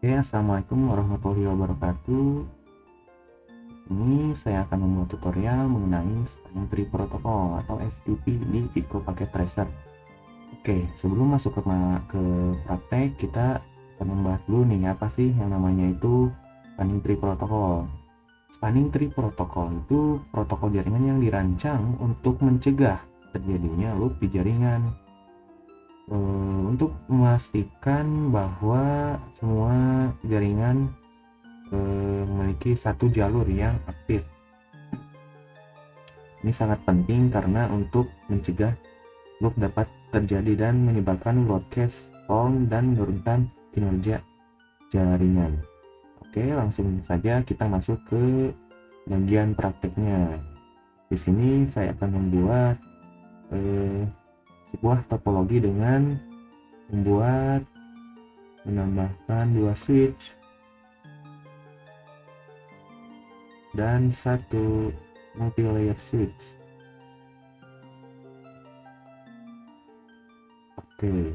Oke, assalamualaikum warahmatullahi wabarakatuh. Ini saya akan membuat tutorial mengenai Spanning Tree Protocol atau STP di Pico Packet Tracer. Oke, sebelum masuk ke praktek, kita akan membahas dulu nih apa sih yang namanya itu Spanning Tree Protocol. Spanning Tree Protocol itu protokol jaringan yang dirancang untuk mencegah terjadinya loop di jaringan. Untuk memastikan bahwa semua jaringan memiliki satu jalur yang aktif. Ini sangat penting karena untuk mencegah loop dapat terjadi dan menyebabkan broadcast fault dan menurunkan kinerja jaringan. Oke, langsung saja kita masuk ke bagian prakteknya. Di sini saya akan membuat sebuah topologi dengan menambahkan 2 switch dan 1 multi-layer switch. Oke.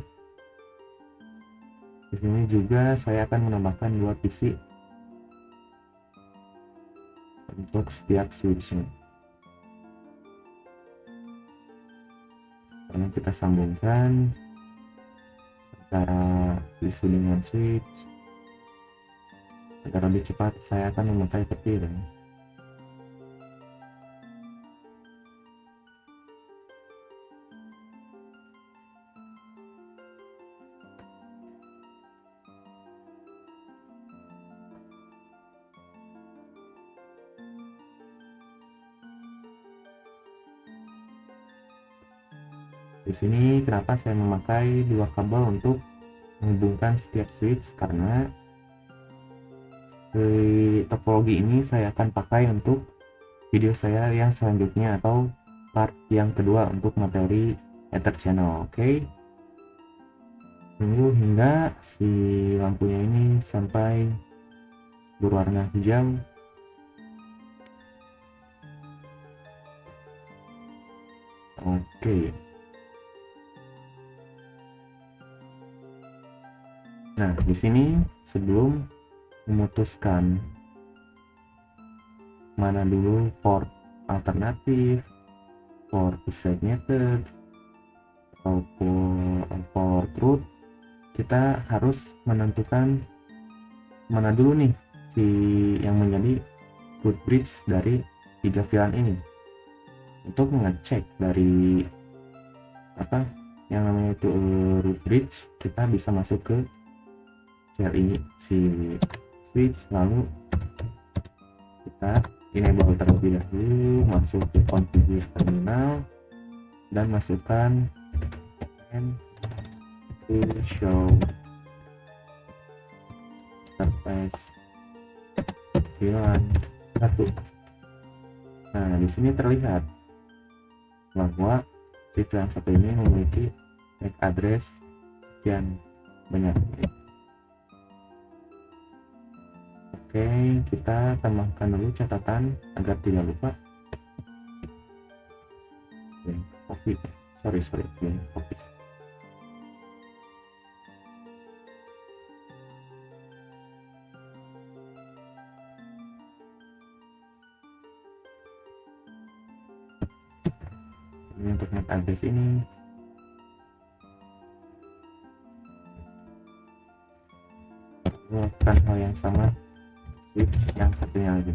Di sini juga saya akan menambahkan 2 PC untuk setiap switchnya. Karena kita sambungkan antara PC dengan switch agar lebih cepat, saya akan memakai petir. Di sini kenapa saya memakai 2 kabel untuk menghubungkan setiap switch, karena topologi ini saya akan pakai untuk video saya yang selanjutnya atau part yang kedua untuk materi Ether channel. Oke, tunggu hingga si lampunya ini sampai berwarna hijau. Oke. Nah, di sini sebelum memutuskan mana dulu port alternatif, port side method, atau port root, kita harus menentukan mana dulu nih si yang menjadi root bridge dari 3 VLAN ini. Untuk mengecek dari apa yang namanya itu root bridge, kita bisa masuk ke share ini si switch, lalu kita enable terlebih dahulu, masuk ke configure terminal dan masukkan to show interface VLAN 1. Nah, di sini terlihat bahwa si VLAN 1 ini memiliki MAC address yang banyak. Oke, kita tambahkan dulu catatan agar tidak lupa. Copy, sorry, copy. Ini untuk MAC address ini. Lakukan hal yang sama switch yang satunya lagi.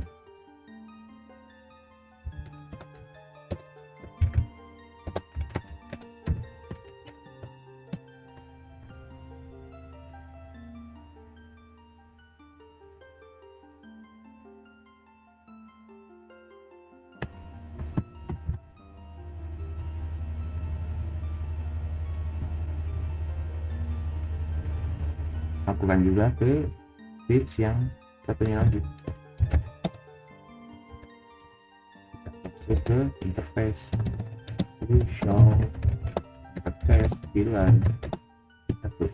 Lakukan juga ke switch yang satunya lagi. Masuk ke interface, show interface VLAN 1.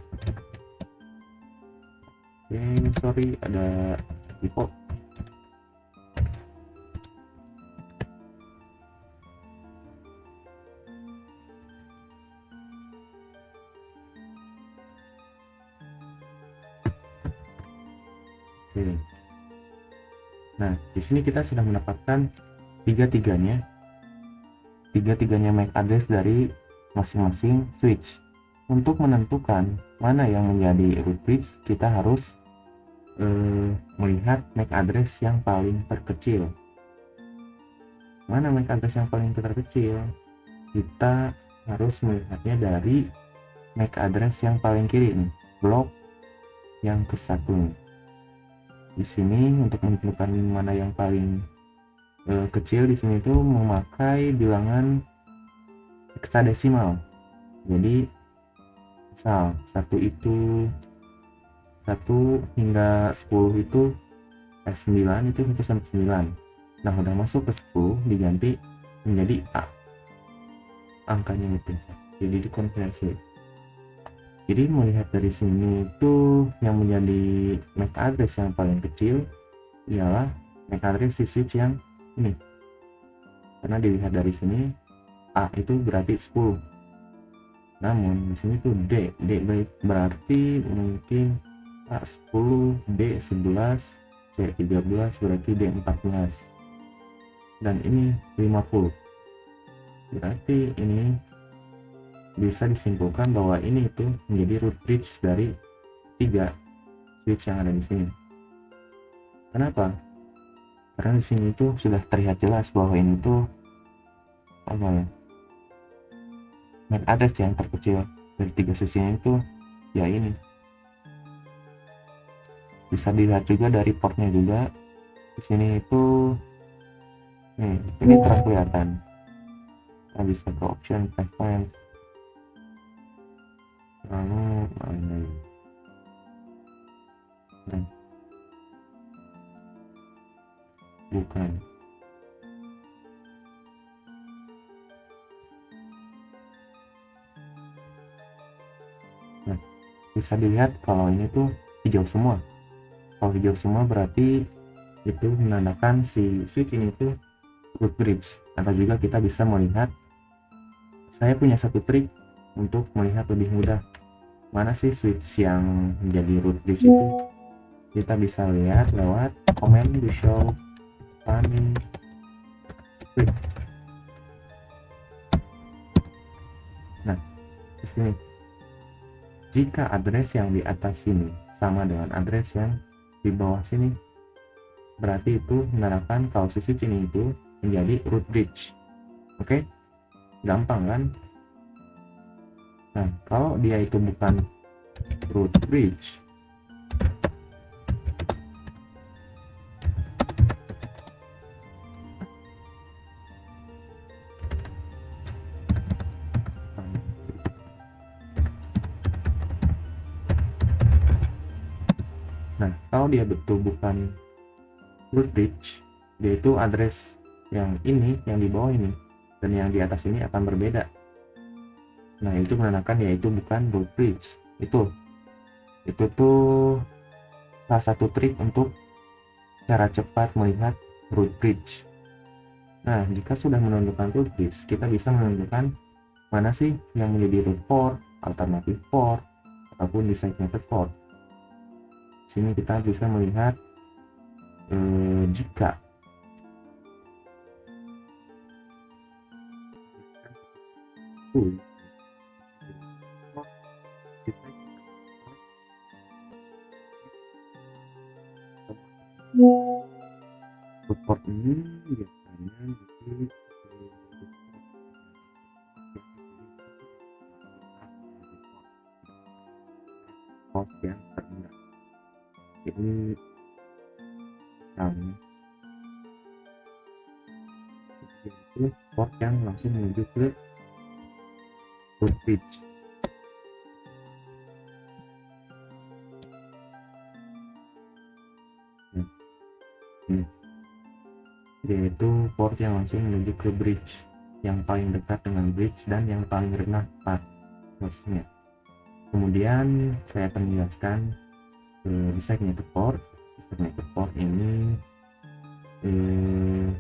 Oke, sorry ada typo. Oke. Nah, di sini kita sudah mendapatkan tiga-tiganya MAC address dari masing-masing switch. Untuk menentukan mana yang menjadi root bridge, kita harus melihat MAC address yang paling terkecil. Mana MAC address yang paling terkecil? Kita harus melihatnya dari MAC address yang paling kiri nih, blok yang ke-1. Di sini untuk menentukan mana yang paling kecil, di sini tuh memakai bilangan heksadesimal. Jadi misal 1 hingga 10 itu 9 itu 1 sampai 9. Nah, udah masuk ke 10 diganti menjadi A angkanya itu, jadi dikonversi. Jadi melihat dari sini itu yang menjadi MAC address yang paling kecil ialah MAC address si switch yang ini, karena dilihat dari sini A itu berarti 10. Namun di sini tuh D berarti mungkin A10, B11, C13 berarti D14, dan ini 50. Berarti ini bisa disimpulkan bahwa ini itu menjadi root bridge dari 3 switch yang ada di sini. Kenapa? Karena di sini itu sudah terlihat jelas bahwa ini tuh MAC address yang terkecil dari 3 switch ini itu ya ini. Bisa dilihat juga dari portnya juga. Di sini itu ini terang kelihatan. Kita bisa ke option preference, lalu bukan. Nah, bisa dilihat kalau ini tuh hijau semua. Kalau hijau semua berarti itu menandakan si switch ini tuh root bridge. Atau juga kita bisa melihat, saya punya satu trik untuk melihat lebih mudah mana sih switch yang menjadi root bridge itu. Kita bisa lihat lewat command di show running switch. Nah, di sini jika address yang di atas sini sama dengan address yang di bawah sini, berarti itu menerapkan kalau si switch ini itu menjadi root bridge. Oke, gampang kan? Nah, kalau dia itu bukan root bridge, nah kalau dia betul bukan root bridge, dia itu address yang ini, yang di bawah ini, dan yang di atas ini akan berbeda. Nah, itu menandakan yaitu bukan root bridge. Itu tuh salah satu trik untuk cara cepat melihat root bridge. Nah, jika sudah menentukan root bridge, kita bisa menentukan mana sih yang menjadi root port, alternative port, ataupun designated port. Sini kita bisa melihat jika support ini biasanya di port yang terendah. Jadi itu port yang langsung menuju ke root bridge. Yaitu port yang langsung menuju ke bridge, yang paling dekat dengan bridge dan yang paling rendah pathnya. Kemudian saya akan menjelaskan designated port. Designated port ini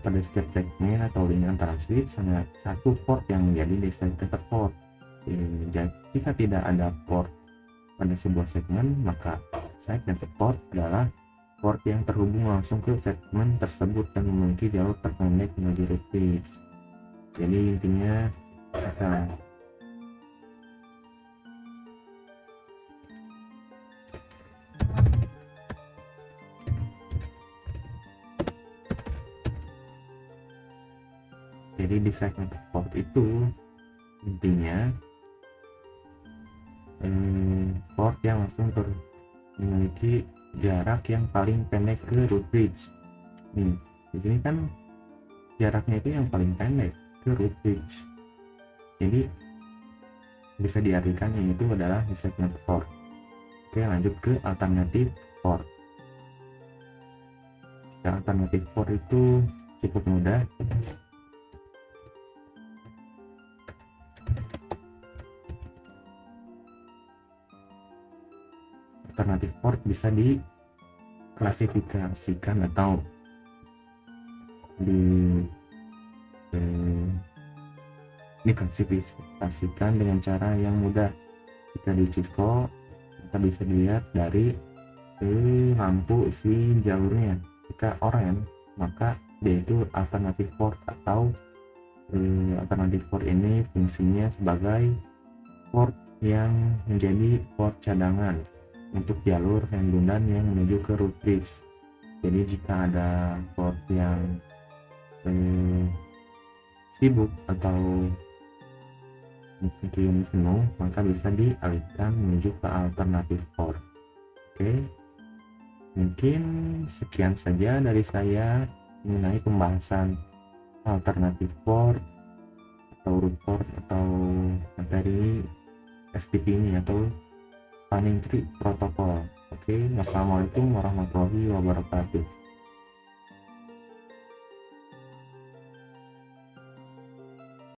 pada setiap segmen atau link antara switch hanya satu port yang menjadi designated port. Jika tidak ada port pada sebuah segmen, maka designated port adalah port yang terhubung langsung ke segmen tersebut dan memiliki jalur terpendek menuju root switch. Jadi intinya bisa jadi di segmen port itu intinya port yang langsung memiliki jarak yang paling pendek ke root bridge. Nih, di sini kan jaraknya itu yang paling pendek ke root bridge. Jadi bisa diartikan yang itu adalah di segmen port. Oke, lanjut ke alternatif port. Alternatif port itu cukup mudah. Alternatif port bisa diklasifikasikan atau diklasifikasikan dengan cara yang mudah. Jika di Cisco kita bisa dilihat dari lampu si jalurnya. Jika oranye maka dia itu alternatif port, atau alternatif port ini fungsinya sebagai port yang menjadi port cadangan untuk jalur redundan yang menuju ke root bridge. Jadi jika ada port yang sibuk atau mungkin penuh, maka bisa dialihkan menuju ke alternatif port. Oke, mungkin sekian saja dari saya mengenai pembahasan alternatif port atau root port atau materi STP ini atau spanning tree protocol. Oke, wassalamualaikum warahmatullahi wabarakatuh.